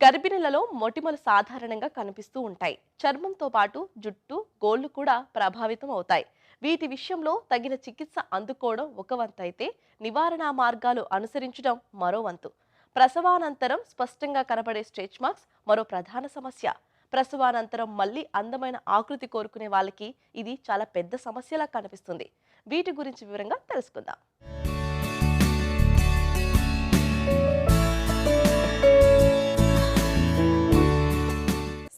గర్భిణులలో మొటిమలు సాధారణంగా కనిపిస్తూ ఉంటాయి. చర్మంతో పాటు జుట్టు, గోళ్లు కూడా ప్రభావితం అవుతాయి. వీటి విషయంలో తగిన చికిత్స అందుకోవడం ఒక వంతు అయితే, నివారణ మార్గాలు అనుసరించడం మరో వంతు. ప్రసవానంతరం స్పష్టంగా కనబడే స్ట్రెచ్ మార్క్స్ మరో ప్రధాన సమస్య. ప్రసవానంతరం మళ్ళీ అందమైన ఆకృతి కోరుకునే వాళ్ళకి ఇది చాలా పెద్ద సమస్యలా కనిపిస్తుంది. వీటి గురించి వివరంగా తెలుసుకుందాం.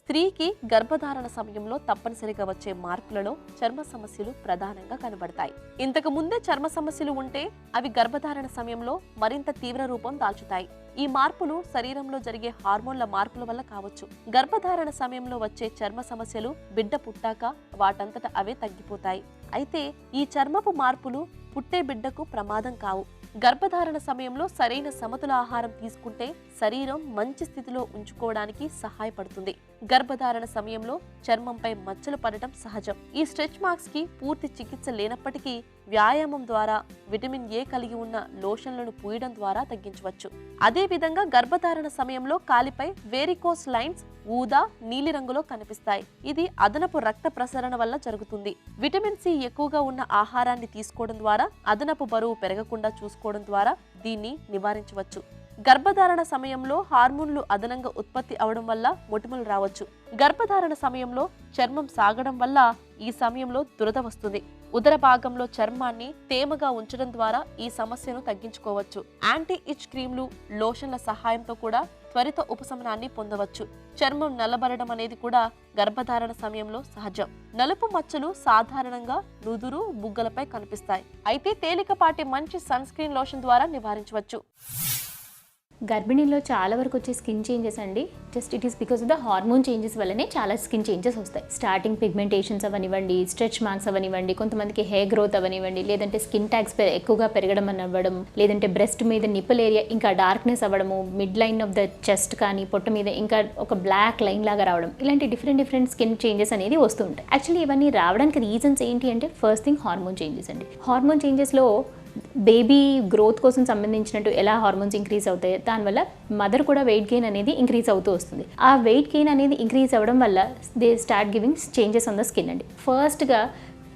స్త్రీకి గర్భధారణ సమయంలో తప్పనిసరిగా వచ్చే మార్పులలో చర్మ సమస్యలు ప్రధానంగా కనబడతాయి. ఇంతకు ముందే చర్మ సమస్యలు ఉంటే అవి గర్భధారణ సమయంలో మరింత తీవ్ర రూపం దాల్చుతాయి. ఈ మార్పులు శరీరంలో జరిగే హార్మోన్ల మార్పుల వల్ల కావచ్చు. గర్భధారణ సమయంలో వచ్చే చర్మ సమస్యలు బిడ్డ పుట్టాక వాటంతట అవే తగ్గిపోతాయి. అయితే ఈ చర్మపు మార్పులు పుట్టే బిడ్డకు ప్రమాదం కావు. గర్భధారణ సమయంలో సరైన సమతుల ఆహారం తీసుకుంటే శరీరం మంచి స్థితిలో ఉంచుకోవడానికి సహాయపడుతుంది. గర్భధారణ సమయంలో చర్మంపై మచ్చలు పడటం సహజం. ఈ స్ట్రెచ్ మార్క్స్ కి పూర్తి చికిత్స లేనప్పటికీ వ్యాయామం ద్వారా, విటమిన్ ఏ కలిగి ఉన్న లోషన్లను పూయడం ద్వారా తగ్గించవచ్చు. అదే విధంగా గర్భధారణ సమయంలో కాలిపై వేరికోస్ లైన్స్ ఊదా, నీలిరంగులో కనిపిస్తాయి. ఇది అదనపు రక్త ప్రసరణ వల్ల జరుగుతుంది. విటమిన్ సి ఎక్కువగా ఉన్న ఆహారాన్ని తీసుకోవడం ద్వారా, అదనపు బరువు పెరగకుండా చూసుకోవడం ద్వారా దీన్ని నివారించవచ్చు. గర్భధారణ సమయంలో హార్మోన్లు అదనంగా ఉత్పత్తి అవడం వల్ల మొటిమలు రావచ్చు. గర్భధారణ సమయంలో చర్మం సాగడం వల్ల ఈ సమయంలో దురద వస్తుంది. ఉదర భాగంలో చర్మాన్ని తేమగా ఉంచడం ద్వారా ఈ సమస్యను తగ్గించుకోవచ్చు. యాంటీ ఇచ్ క్రీమ్లు, లోషన్ల సహాయంతో కూడా త్వరిత ఉపశమనాన్ని పొందవచ్చు. చర్మం నల్లబడడం అనేది కూడా గర్భధారణ సమయంలో సహజం. నలుపు మచ్చలు సాధారణంగా నుదురు, బుగ్గలపై కనిపిస్తాయి. అయితే తేలికపాటి మంచి సన్ స్క్రీన్ లోషన్ ద్వారా నివారించవచ్చు. గర్భిణీలో చాలా వరకు వచ్చే స్కిన్ చేంజెస్ అండి, just it is because of the hormone changes వల్లనే చాలా స్కిన్ చేంజెస్ వస్తాయి. స్టార్టింగ్ పిగ్మెంటేషన్స్ అవనివ్వండి, స్ట్రెచ్ మార్క్స్ అవనివ్వండి, కొంతమందికి హెయిర్ గ్రోత్ అవనివ్వండి, లేదంటే స్కిన్ ట్యాగ్స్ ఎక్కువగా పెరగడం అవ్వడం, లేదంటే బ్రెస్ట్ మీద నిప్పుల్ ఏరియా ఇంకా డార్క్నెస్ అవ్వడము, mid line of the chest కానీ పొట్ట మీద ఇంకా ఒక బ్లాక్ లైన్ లాగా రావడం, ఇలాంటి డిఫరెంట్ స్కిన్ చేంజెస్ అనేది వస్తుంటాయి. యాక్చువల్లీ ఇవన్నీ రావడానికి రీజన్స్ ఏంటి అంటే, ఫస్ట్ థింగ్ హార్మోన్ చేంజెస్ అండి. హార్మోన్ చేంజెస్లో బేబీ గ్రోత్ కోసం సంబంధించినట్టు ఎలా హార్మోన్స్ ఇంక్రీజ్ అవుతాయి, దానివల్ల మదర్ కూడా వెయిట్ గెయిన్ అనేది ఇంక్రీజ్ అవుతూ వస్తుంది. ఆ వెయిట్ గెయిన్ అనేది ఇంక్రీజ్ అవ్వడం వల్ల they start giving changes on the skin అండి. ఫస్ట్గా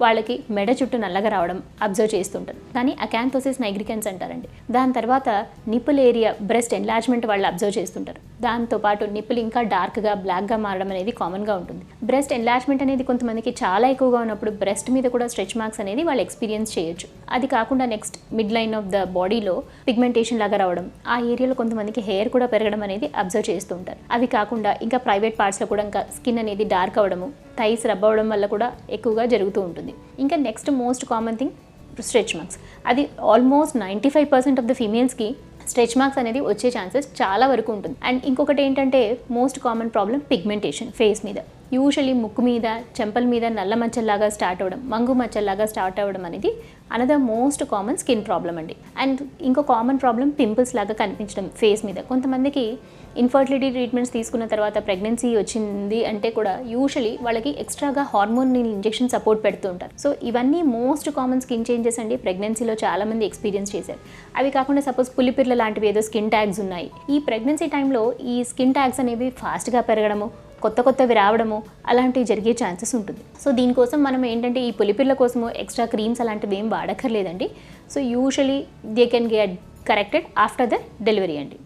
వాళ్ళకి మెడ చుట్టూ నల్లగా రావడం అబ్జర్వ్ చేస్తుంటారు, కానీ అకాంథోసిస్ నైగ్రికన్స్ అంటారండి. దాని తర్వాత నిప్పుల్ ఏరియా బ్రెస్ట్ ఎన్లార్జ్మెంట్ వాళ్ళు అబ్జర్వ్ చేస్తుంటారు. దాంతోపాటు నిప్పులు ఇంకా డార్క్గా బ్లాక్గా మారడం అనేది కామన్గా ఉంటుంది. బ్రెస్ట్ ఎన్లార్జ్మెంట్ అనేది కొంతమందికి చాలా ఎక్కువగా ఉన్నప్పుడు బ్రెస్ట్ మీద కూడా స్ట్రెచ్ మార్క్స్ అనేది వాళ్ళు ఎక్స్పీరియన్స్ చేయొచ్చు. అది కాకుండా next mid line of the బాడీలో పిగ్మెంటేషన్ లాగా రావడం, ఆ ఏరియాలో కొంతమందికి హెయిర్ కూడా పెరగడం అనేది అబ్జర్వ్ చేస్తూ ఉంటారు. అవి కాకుండా ఇంకా ప్రైవేట్ పార్ట్స్లో కూడా ఇంకా స్కిన్ అనేది డార్క్ అవ్వడము, థైస్ రబ్ అవ్వడం వల్ల కూడా ఎక్కువగా జరుగుతూ ఉంటుంది. ఇంకా next most common thing stretch marks. అది ఆల్మోస్ట్ 95% ఆఫ్ ద ఫీమేల్స్కి స్ట్రెచ్ మార్క్స్ అనేది వచ్చే ఛాన్సెస్ చాలా వరకు ఉంటుంది. అండ్ ఇంకొకటి ఏంటంటే most common problem pigmentation face మీద. యూజువల్లీ ముక్కు మీద, చెంపల మీద నల్ల మచ్చల్లాగా స్టార్ట్ అవ్వడం, మంగు మచ్చల్లాగా స్టార్ట్ అవ్వడం అనేది another most common skin problem అండి. అండ్ ఇంకో కామన్ ప్రాబ్లం పింపుల్స్ లాగా కనిపించడం ఫేస్ మీద. కొంతమందికి ఇన్ఫర్టిలిటీ ట్రీట్మెంట్స్ తీసుకున్న తర్వాత ప్రెగ్నెన్సీ వచ్చింది అంటే కూడా యూజువల్లీ వాళ్ళకి ఎక్స్ట్రాగా హార్మోన్ ఇంజెక్షన్ సపోర్ట్ పెడుతూ ఉంటారు. సో ఇవన్నీ మోస్ట్ కామన్ స్కిన్ చేంజెస్ అండి, ప్రెగ్నెన్సీలో చాలామంది ఎక్స్పీరియన్స్ చేశారు. అవి కాకుండా సపోజ్ పులిపిర్ల లాంటివి ఏదో స్కిన్ ట్యాగ్స్ ఉన్నాయి. ఈ ప్రెగ్నెన్సీ టైంలో ఈ స్కిన్ ట్యాగ్స్ అనేవి ఫాస్ట్గా పెరగడము, కొత్తవి రావడము అలాంటివి జరిగే ఛాన్సెస్ ఉంటుంది. సో దీనికోసం మనం ఏంటంటే ఈ పులిపిర్ల కోసము ఎక్స్ట్రా క్రీమ్స్ అలాంటివి ఏం వాడక్కర్లేదండి. So usually they can get corrected after the delivery అండి.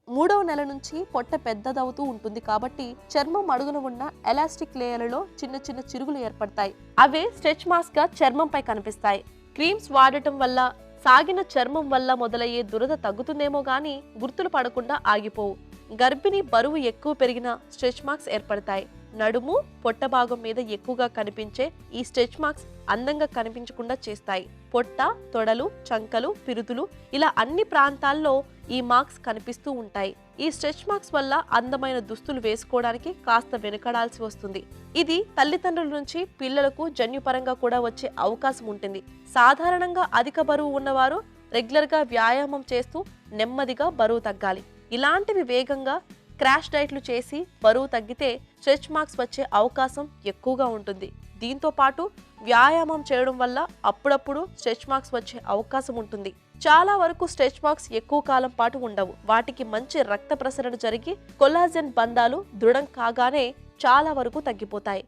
3వ నెల నుంచి పొట్ట పెద్దదవుతూ ఉంటుంది కాబట్టి చర్మం అడుగున ఉన్న ఎలాస్టిక్ లేయర్లలో చిన్న చిన్న చిరుగులు ఏర్పడతాయి. అవే స్ట్రెచ్ మార్క్స్ గా చర్మంపై కనిపిస్తాయి. క్రీమ్స్ వాడటం వల్ల, సాగిన చర్మం వల్ల మొదలయ్యే దురద తగ్గుతుందేమో గానీ గుర్తులు పడకుండా ఆగిపోవు. గర్భిణి బరువు ఎక్కువ పెరిగిన స్ట్రెచ్ మార్క్స్ ఏర్పడతాయి. నడుము, పొట్ట భాగం మీద ఎక్కువగా కనిపించే ఈ స్ట్రెచ్ మార్క్స్ అందంగా కనిపించకుండా చేస్తాయి. పొట్ట, తొడలు, చంకలు, పిరుదులు ఇలా అన్ని ప్రాంతాల్లో ఈ మార్క్స్ కనిపిస్తూ ఉంటాయి. ఈ స్ట్రెచ్ మార్క్స్ వల్ల అందమైన దుస్తులు వేసుకోవడానికి కాస్త వెనుకడాల్సి వస్తుంది. ఇది తల్లిదండ్రుల నుంచి పిల్లలకు జన్యుపరంగా కూడా వచ్చే అవకాశం ఉంటుంది. సాధారణంగా అధిక బరువు ఉన్నవారు రెగ్యులర్గా వ్యాయామం చేస్తూ నెమ్మదిగా బరువు తగ్గాలి. ఇలాంటివి వేగంగా క్రాష్ డైట్లు చేసి బరువు తగ్గితే స్ట్రెచ్ మార్క్స్ వచ్చే అవకాశం ఎక్కువగా ఉంటుంది. దీంతో పాటు వ్యాయామం చేయడం వల్ల అప్పుడప్పుడు స్ట్రెచ్ మార్క్స్ వచ్చే అవకాశం ఉంటుంది. చాలా వరకు స్ట్రెచ్ మార్క్స్ ఎక్కువ కాలం పాటు ఉండవు. వాటికి మంచి రక్త ప్రసరణ జరిగి కొల్లాజెన్ బంధాలు దృఢం కాగానే చాలా వరకు తగ్గిపోతాయి.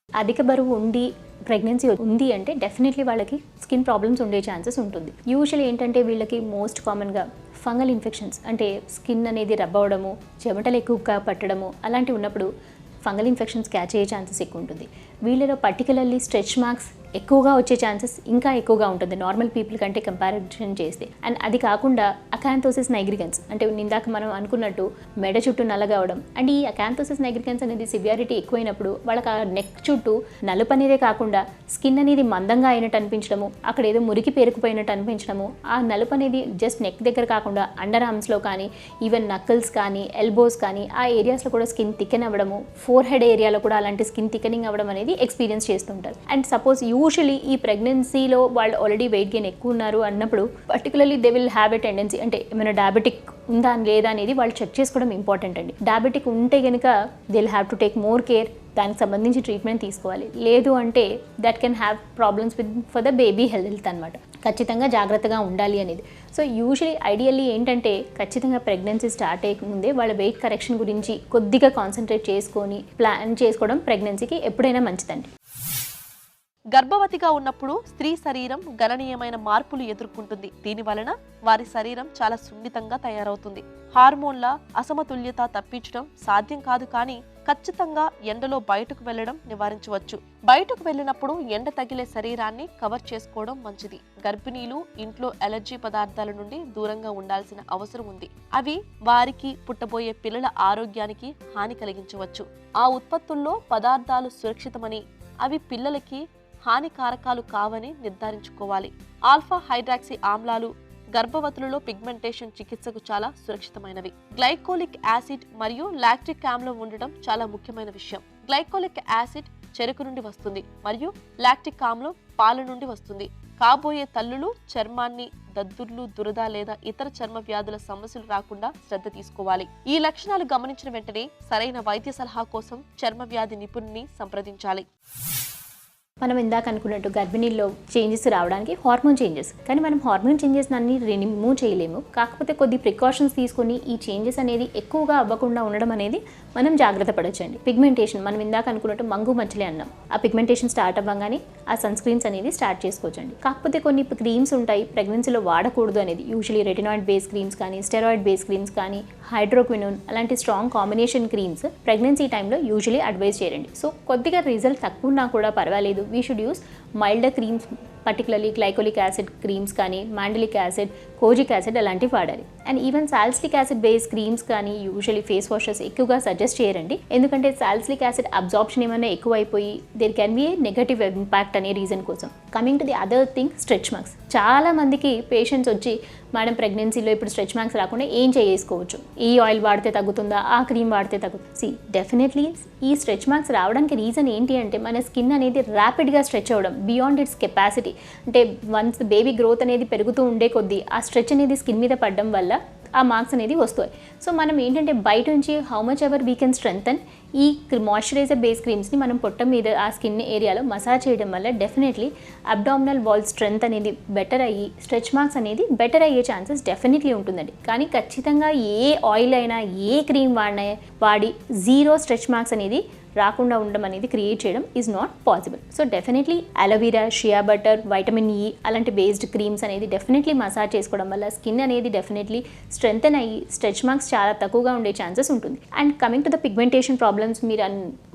అధిక బరువు ఉండి ప్రెగ్నెన్సీ ఉంది అంటే డెఫినెట్లీ వాళ్ళకి స్కిన్ ప్రాబ్లమ్స్ ఉండే ఛాన్సెస్ ఉంటుంది. యూజువల్లీ ఏంటంటే వీళ్ళకి మోస్ట్ కామన్గా ఫంగల్ ఇన్ఫెక్షన్స్ అంటే స్కిన్ అనేది రబ్ అవ్వడము, చెమటలు ఎక్కువగా పట్టడము అలాంటివి ఉన్నప్పుడు ఫంగల్ ఇన్ఫెక్షన్స్ క్యాచ్ అయ్యే ఛాన్సెస్ ఎక్కువ ఉంటుంది. వీళ్ళలో పర్టికులర్లీ స్ట్రెచ్ మార్క్స్ ఎక్కువగా వచ్చే ఛాన్సెస్ ఇంకా ఎక్కువగా ఉంటుంది నార్మల్ పీపుల్ కంటే కంపారిజన్ చేస్తే. అండ్ అది కాకుండా అకాంథోసిస్ నైగ్రిగన్స్ అంటే ఇందాక మనం అనుకున్నట్టు మెడ చుట్టూ నల్లగా అవడం అండ్ ఈ అకాంథోసిస్ నైగ్రిగన్స్ అనేది సివియారిటీ ఎక్కువైనప్పుడు వాళ్ళకి ఆ నెక్ చుట్టూ నలుపు అనేదే కాకుండా స్కిన్ అనేది మందంగా అయినట్టు అనిపించడము, అక్కడ ఏదో మురికి పేరుకుపోయినట్టు అనిపించడము, ఆ నలుపు అనేది జస్ట్ నెక్ దగ్గర కాకుండా అండర్ ఆర్మ్స్లో కానీ ఈవెన్ నక్కల్స్ కానీ ఎల్బోస్ కానీ ఆ ఏరియాస్లో కూడా స్కిన్ థికెన్ అవ్వడము, ఫోర్ హెడ్ ఏరియాలో కూడా అలాంటి స్కిన్ థికెనింగ్ అవ్వడం అనేది ఎక్స్పీరియన్స్ చేస్తుంటారు. అండ్ సపోజ్ యూజువలీ ఈ ప్రెగ్నెన్సీలో వాళ్ళు ఆల్రెడీ వెయిట్ గెయిన్ ఎక్కువ ఉన్నారు అన్నప్పుడు particularly they will have a tendency అంటే ఏమైనా డయాబెటిక్ ఉందా లేదా అనేది వాళ్ళు చెక్ చేసుకోవడం ఇంపార్టెంట్ అండి. డయాబెటిక్ ఉంటే కనుక they will have to take more care, దానికి సంబంధించి ట్రీట్మెంట్ తీసుకోవాలి. లేదు అంటే that can have problems with for the baby health అనమాట. ఖచ్చితంగా జాగ్రత్తగా ఉండాలి అనేది. సో యూజువలీ ఐడియల్లీ ఏంటంటే ఖచ్చితంగా ప్రెగ్నెన్సీ స్టార్ట్ అయ్యకముందే వాళ్ళ వెయిట్ కరెక్షన్ గురించి కొద్దిగా కాన్సన్ట్రేట్ చేసుకొని ప్లాన్ చేసుకోవడం ప్రెగ్నెన్సీకి ఎప్పుడైనా మంచిదండి. గర్భవతిగా ఉన్నప్పుడు స్త్రీ శరీరం గణనీయమైన మార్పులు ఎదుర్కొంటుంది. దీని వలన వారి శరీరం చాలా సున్నితంగా తయారవుతుంది. హార్మోన్ల అసమతుల్యత తప్పించడం సాధ్యం కాదు, కానీ ఖచ్చితంగా ఎండలో బయటకు వెళ్లడం నివారించవచ్చు. బయటకు వెళ్ళినప్పుడు ఎండ తగిలే శరీరాన్ని కవర్ చేసుకోవడం మంచిది. గర్భిణీలు ఇంట్లో ఎలర్జీ పదార్థాల నుండి దూరంగా ఉండాల్సిన అవసరం ఉంది. అవి వారికి పుట్టబోయే పిల్లల ఆరోగ్యానికి హాని కలిగించవచ్చు. ఆ ఉత్పత్తుల్లో పదార్థాలు సురక్షితమని, అవి పిల్లలకి హానికారకాలు కావని నిర్ధారించుకోవాలి. ఆల్ఫా హైడ్రాక్సీ ఆమ్లాలు గర్భవతులలో పిగ్మెంటేషన్ చికిత్సకు చాలా సురక్షితమైనవి. గ్లైకోలిక్ యాసిడ్ మరియు లాక్టిక్ ఆమ్లం ఉండడం చాలా ముఖ్యమైన విషయం. గ్లైకోలిక్ యాసిడ్ చెరుకు నుండి వస్తుంది మరియు లాక్టిక్ ఆమ్లం పాల నుండి వస్తుంది. కాబోయే తల్లులు చర్మాన్ని దద్దుర్లు, దురద లేదా ఇతర చర్మ వ్యాధుల సమస్యలు రాకుండా శ్రద్ధ తీసుకోవాలి. ఈ లక్షణాలు గమనించిన వెంటనే సరైన వైద్య సలహా కోసం చర్మ వ్యాధి నిపుణుని సంప్రదించాలి. మనం ఇందాక అనుకున్నట్టు గర్భిణీల్లో చేంజెస్ రావడానికి హార్మోన్ చేంజెస్, కానీ మనం హార్మోన్ చేంజెస్ అన్ని రిమూవ్ చేయలేము. కాకపోతే కొద్ది ప్రికాషన్స్ తీసుకొని ఈ చేంజెస్ అనేది ఎక్కువగా అవ్వకుండా ఉండడం అనేది మనం జాగ్రత్త పడొచ్చండి. పిగ్మెంటేషన్ మనం ఇందాక అనుకున్నట్టు మంగు మచ్చలే అన్నాం. ఆ పిగ్మెంటేషన్ స్టార్ట్ అవ్వగానే ఆ సన్ స్క్రీన్స్ అనేది స్టార్ట్ చేసుకోవచ్చండి. కాకపోతే కొన్ని క్రీమ్స్ ఉంటాయి ప్రెగ్నెన్సీలో వాడకూడదు అనేది. యూజువలీ రెటినాయిడ్ బేస్ క్రీమ్స్ కానీ, స్టెరాయిడ్ బేస్ క్రీమ్స్ కానీ, హైడ్రోక్వినోన్ అలాంటి స్ట్రాంగ్ కాంబినేషన్ క్రీమ్స్ ప్రెగ్నెన్సీ టైంలో యూజువలీ అడ్వైజ్ చేయండి. సో కొద్దిగా రిజల్ట్ తక్కువ ఉన్నా కూడా పర్వాలేదు, we should use milder creams, particularly glycolic acid creams కానీ, మాండలిక్ యాసిడ్, కోజిక్ యాసిడ్ అలాంటివి వాడాలి. And even salicylic acid base creams కానీ యూజువలీ ఫేస్ వాషెస్ ఎక్కువగా సజెస్ట్ చేయరండి. ఎందుకంటే సాల్సిలిక్ యాసిడ్ అబ్జార్ప్షన్ ఏమైనా ఎక్కువ అయిపోయి there can be A negative impact అనే రీజన్ కోసం. Coming to the other thing, stretch marks. చాలా మందికి పేషెంట్స్ వచ్చి మేడం ప్రెగ్నెన్సీలో ఇప్పుడు స్ట్రెచ్ మార్క్స్ రాకుండా ఏం చేసుకోవచ్చు, ఈ ఆయిల్ వాడితే తగ్గుతుందా, ఆ క్రీమ్ వాడితే తగ్గుతుంది. డెఫినెట్లీ ఈ స్ట్రెచ్ మార్క్స్ రావడానికి రీజన్ ఏంటి అంటే మన స్కిన్ అనేది ర్యాపిడ్గా స్ట్రెచ్ అవ్వడం బియాండ్ ఇట్స్ కెపాసిటీ. అంటే వన్స్ బేబీ గ్రోత్ అనేది పెరుగుతూ ఉండే కొద్దీ ఆ స్ట్రెచ్ అనేది స్కిన్ మీద పడడం వల్ల ఆ మార్క్స్ అనేది వస్తాయి. సో మనం ఏంటంటే బయట నుంచి how much ever we can strengthen ఈ మాయిశ్చరైజర్ బేస్ క్రీమ్స్ని మనం పొట్ట మీద ఆ స్కిన్ ఏరియాలో మసాజ్ చేయడం వల్ల డెఫినెట్లీ అబ్డామినల్ వాల్ స్ట్రెంగ్త్ అనేది బెటర్ అయ్యి స్ట్రెచ్ మార్క్స్ అనేది బెటర్ అయ్యే ఛాన్సెస్ డెఫినెట్లీ ఉంటుందండి. కానీ ఖచ్చితంగా ఏ ఆయిల్ అయినా ఏ క్రీమ్ వాడి జీరో స్ట్రెచ్ మార్క్స్ అనేది రాకుండా ఉండడం అనేది క్రియేట్ చేయడం is not possible. So definitely aloe vera, shea butter, vitamin E అలాంటి బేస్డ్ క్రీమ్స్ అనేది డెఫినెట్లీ మసాజ్ చేసుకోవడం వల్ల స్కిన్ అనేది డెఫినెట్లీ స్ట్రెంగ్తన్ అయ్యి స్ట్రెచ్ మార్క్స్ చాలా తక్కువగా ఉండే ఛాన్సెస్ ఉంటుంది. And coming to the pigmentation problems,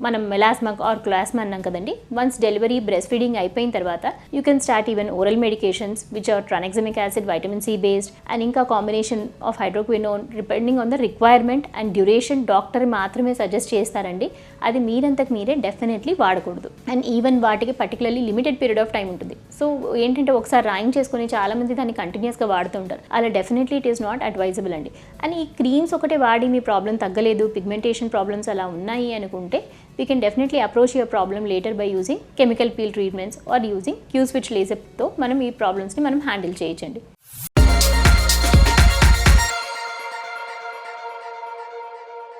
మనం మెలాస్మా ఆర్ క్లాస్మా అన్నాం కదండి. వన్స్ డెలివరీ బ్రెస్ట్ ఫీడింగ్ అయిపోయిన తర్వాత you can start even oral medications which are tranexamic acid, vitamin C based and ఇంకా combination of hydroquinone depending on the requirement and duration doctor మాత్రమే suggest చేస్తారండి. అది మీరంతకు మీరే డెఫినెట్లీ వాడకూడదు. అండ్ ఈవెన్ వాటికి particularly limited period of time ఉంటుంది. So ఏంటంటే ఒకసారి రాయింగ్ చేసుకుని చాలామంది దాన్ని కంటిన్యూస్గా వాడుతూ ఉంటారు. అలా definitely it is not advisable అండి. అండ్ ఈ క్రీమ్స్ ఒకటే వాడి మీ ప్రాబ్లం తగ్గలేదు, పిగ్మెంటేషన్ ప్రాబ్లమ్స్ అలా ఉన్నాయి అనుకుంటే we can definitely approach your problem later by using chemical peel treatments or using Q switch లేజర్తో మనం ఈ ప్రాబ్లమ్స్ని మనం హ్యాండిల్ చేయొచ్చండి.